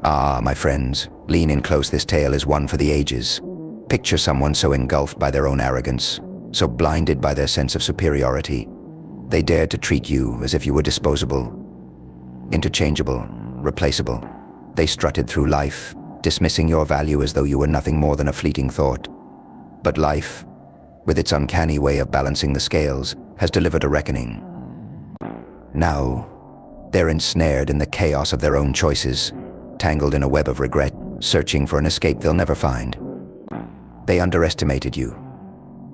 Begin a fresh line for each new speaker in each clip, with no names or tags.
Ah, my friends, lean in close, this tale is one for the ages. Picture someone so engulfed by their own arrogance, so blinded by their sense of superiority, they dared to treat you as if you were disposable, interchangeable, replaceable. They strutted through life, dismissing your value as though you were nothing more than a fleeting thought. But life, with its uncanny way of balancing the scales, has delivered a reckoning. Now, they're ensnared in the chaos of their own choices, tangled in a web of regret, searching for an escape they'll never find. They underestimated you.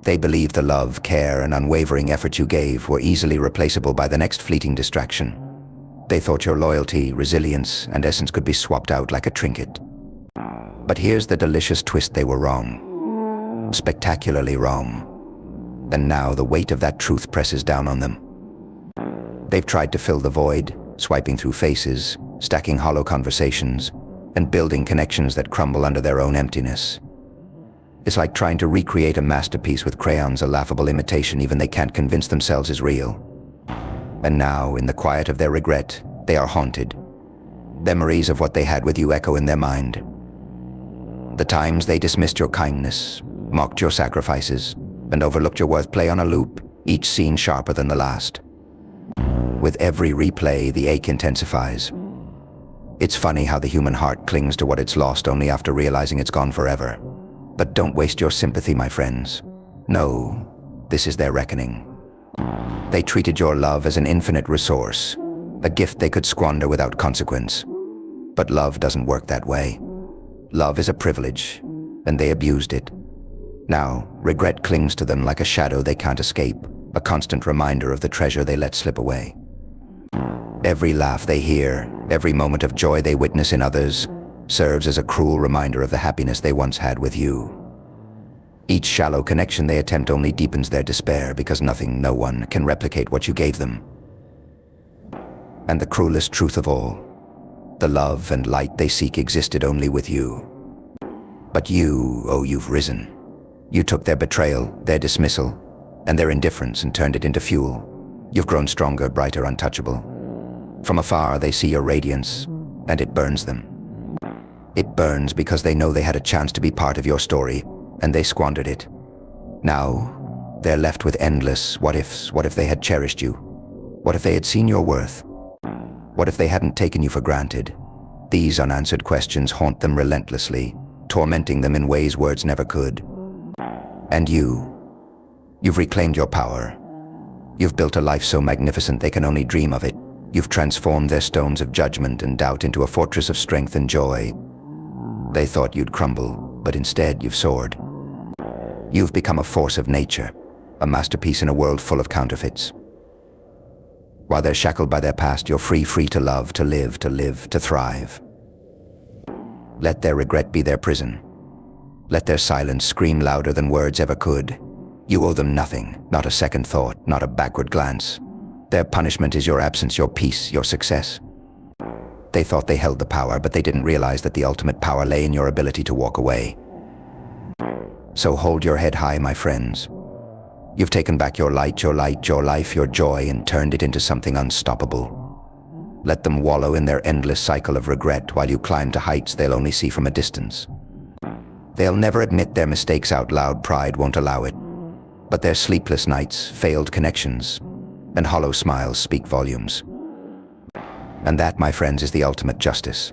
They believed the love, care, and unwavering effort you gave were easily replaceable by the next fleeting distraction. They thought your loyalty, resilience, and essence could be swapped out like a trinket. But here's the delicious twist: they were wrong. Spectacularly wrong. And now the weight of that truth presses down on them. They've tried to fill the void, swiping through faces, stacking hollow conversations, and building connections that crumble under their own emptiness. It's like trying to recreate a masterpiece with crayons, a laughable imitation even they can't convince themselves is real. And now, in the quiet of their regret, they are haunted. Memories of what they had with you echo in their mind. The times they dismissed your kindness, mocked your sacrifices, and overlooked your worth play on a loop, each scene sharper than the last. With every replay, the ache intensifies. It's funny how the human heart clings to what it's lost only after realizing it's gone forever. But don't waste your sympathy, my friends. No, this is their reckoning. They treated your love as an infinite resource, a gift they could squander without consequence. But love doesn't work that way. Love is a privilege, and they abused it. Now, regret clings to them like a shadow they can't escape, a constant reminder of the treasure they let slip away. Every laugh they hear, every moment of joy they witness in others, serves as a cruel reminder of the happiness they once had with you. Each shallow connection they attempt only deepens their despair because nothing, no one, can replicate what you gave them. And the cruelest truth of all, the love and light they seek existed only with you. But you, oh, you've risen. You took their betrayal, their dismissal, and their indifference and turned it into fuel. You've grown stronger, brighter, untouchable. From afar, they see your radiance, and it burns them. It burns because they know they had a chance to be part of your story, and they squandered it. Now, they're left with endless what-ifs. What if they had cherished you? What if they had seen your worth? What if they hadn't taken you for granted? These unanswered questions haunt them relentlessly, tormenting them in ways words never could. And you've reclaimed your power. You've built a life so magnificent they can only dream of it. You've transformed their stones of judgment and doubt into a fortress of strength and joy. They thought you'd crumble, but instead you've soared. You've become a force of nature, a masterpiece in a world full of counterfeits. While they're shackled by their past, you're free to love, to live, to thrive. Let their regret be their prison. Let their silence scream louder than words ever could. You owe them nothing, not a second thought, not a backward glance. Their punishment is your absence, your peace, your success. They thought they held the power, but they didn't realize that the ultimate power lay in your ability to walk away. So hold your head high, my friends. You've taken back your light, your life, your joy, and turned it into something unstoppable. Let them wallow in their endless cycle of regret while you climb to heights they'll only see from a distance. They'll never admit their mistakes out loud, pride won't allow it. But their sleepless nights, failed connections, and hollow smiles speak volumes. And that, my friends, is the ultimate justice.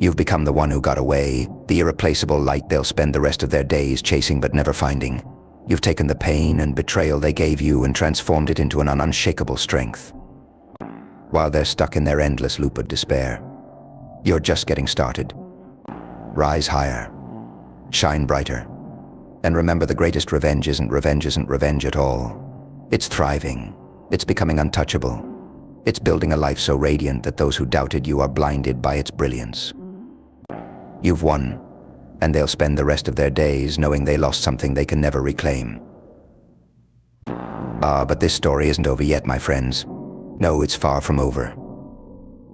You've become the one who got away, the irreplaceable light they'll spend the rest of their days chasing but never finding. You've taken the pain and betrayal they gave you and transformed it into an unshakable strength. While they're stuck in their endless loop of despair, you're just getting started. Rise higher, shine brighter, and remember, the greatest revenge isn't revenge at all. It's thriving. It's becoming untouchable. It's building a life so radiant that those who doubted you are blinded by its brilliance. You've won, and they'll spend the rest of their days knowing they lost something they can never reclaim. But this story isn't over yet, my friends. No, it's far from over.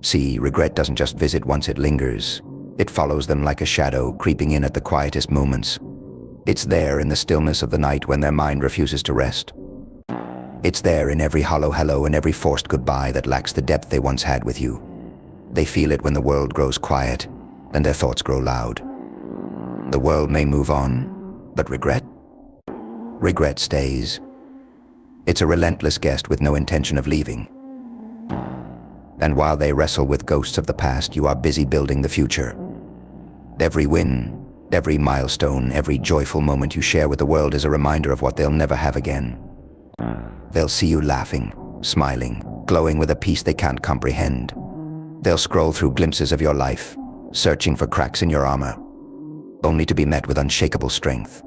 See, regret doesn't just visit once, it lingers. It follows them like a shadow, creeping in at the quietest moments. It's there in the stillness of the night when their mind refuses to rest. It's there in every hollow hello and every forced goodbye that lacks the depth they once had with you. They feel it when the world grows quiet, and their thoughts grow loud. The world may move on, but regret? Regret stays. It's a relentless guest with no intention of leaving. And while they wrestle with ghosts of the past, you are busy building the future. Every win, every milestone, every joyful moment you share with the world is a reminder of what they'll never have again. They'll see you laughing, smiling, glowing with a peace they can't comprehend. They'll scroll through glimpses of your life, searching for cracks in your armor, only to be met with unshakable strength.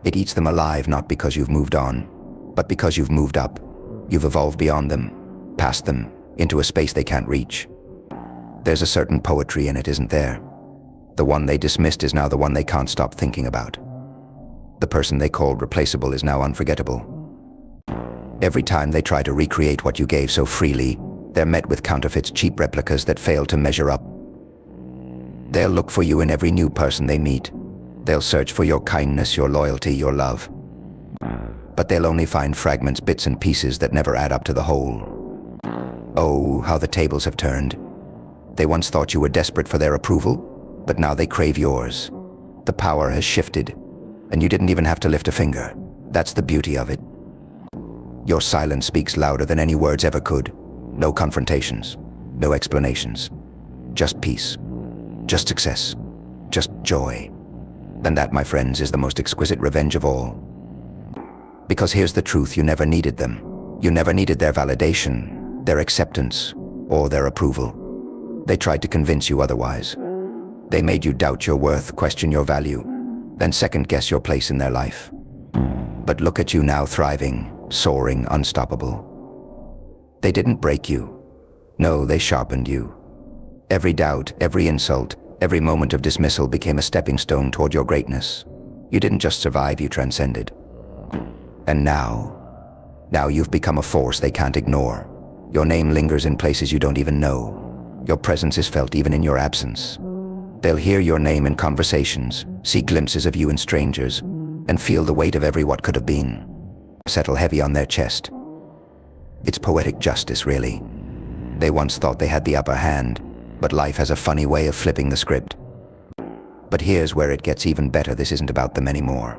It eats them alive, not because you've moved on, but because you've moved up. You've evolved beyond them, past them, into a space they can't reach. There's a certain poetry in it, isn't there? The one they dismissed is now the one they can't stop thinking about. The person they called replaceable is now unforgettable. Every time they try to recreate what you gave so freely, they're met with counterfeits, cheap replicas that fail to measure up. They'll look for you in every new person they meet. They'll search for your kindness, your loyalty, your love. But they'll only find fragments, bits and pieces that never add up to the whole. Oh, how the tables have turned. They once thought you were desperate for their approval, but now they crave yours. The power has shifted, and you didn't even have to lift a finger. That's the beauty of it. Your silence speaks louder than any words ever could. No confrontations, no explanations. Just peace, just success, just joy. And that, my friends, is the most exquisite revenge of all. Because here's the truth, you never needed them. You never needed their validation, their acceptance, or their approval. They tried to convince you otherwise. They made you doubt your worth, question your value, then second-guess your place in their life. But look at you now, thriving, soaring, unstoppable. They didn't break you. No, they sharpened you. Every doubt, every insult, every moment of dismissal became a stepping stone toward your greatness. You didn't just survive, you transcended. And now you've become a force they can't ignore. Your name lingers in places you don't even know. Your presence is felt even in your absence. They'll hear your name in conversations, see glimpses of you in strangers, and feel the weight of every what could have been settle heavy on their chest. It's poetic justice, really. They once thought they had the upper hand, but life has a funny way of flipping the script. But here's where it gets even better. This isn't about them anymore.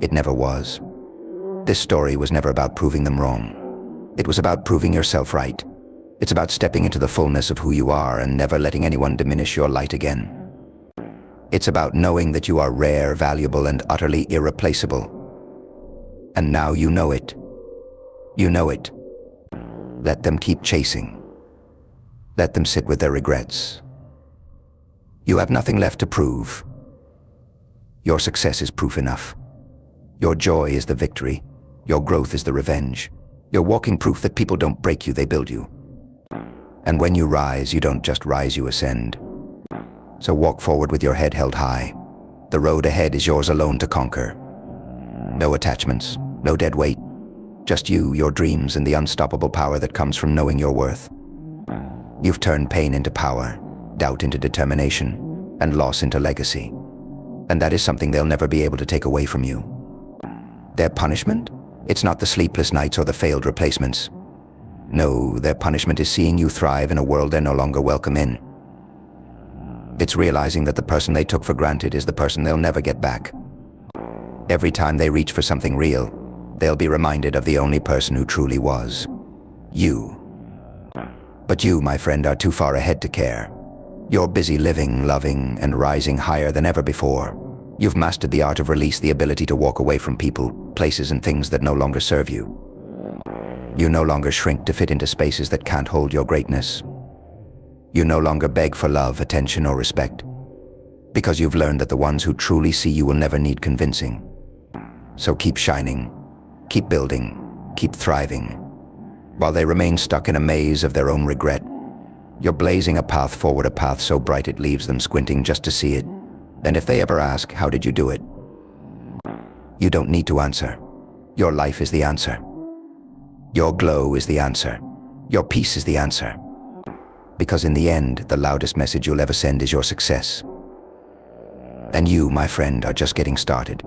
It never was. This story was never about proving them wrong. It was about proving yourself right. It's about stepping into the fullness of who you are and never letting anyone diminish your light again. It's about knowing that you are rare, valuable, and utterly irreplaceable. And now you know it. You know it. Let them keep chasing. Let them sit with their regrets. You have nothing left to prove. Your success is proof enough. Your joy is the victory. Your growth is the revenge. You're walking proof that people don't break you, they build you. And when you rise, you don't just rise, you ascend. So walk forward with your head held high. The road ahead is yours alone to conquer. No attachments, no dead weight. Just you, your dreams, and the unstoppable power that comes from knowing your worth. You've turned pain into power, doubt into determination, and loss into legacy. And that is something they'll never be able to take away from you. Their punishment? It's not the sleepless nights or the failed replacements. No, their punishment is seeing you thrive in a world they're no longer welcome in. It's realizing that the person they took for granted is the person they'll never get back. Every time they reach for something real, they'll be reminded of the only person who truly was. You. But you, my friend, are too far ahead to care. You're busy living, loving, and rising higher than ever before. You've mastered the art of release, the ability to walk away from people, places, and things that no longer serve you. You no longer shrink to fit into spaces that can't hold your greatness. You no longer beg for love, attention, or respect, because you've learned that the ones who truly see you will never need convincing. So keep shining, keep building, keep thriving. While they remain stuck in a maze of their own regret, you're blazing a path forward, a path so bright it leaves them squinting just to see it. And if they ever ask, how did you do it? You don't need to answer. Your life is the answer. Your glow is the answer. Your peace is the answer. Because in the end, the loudest message you'll ever send is your success. And you, my friend, are just getting started.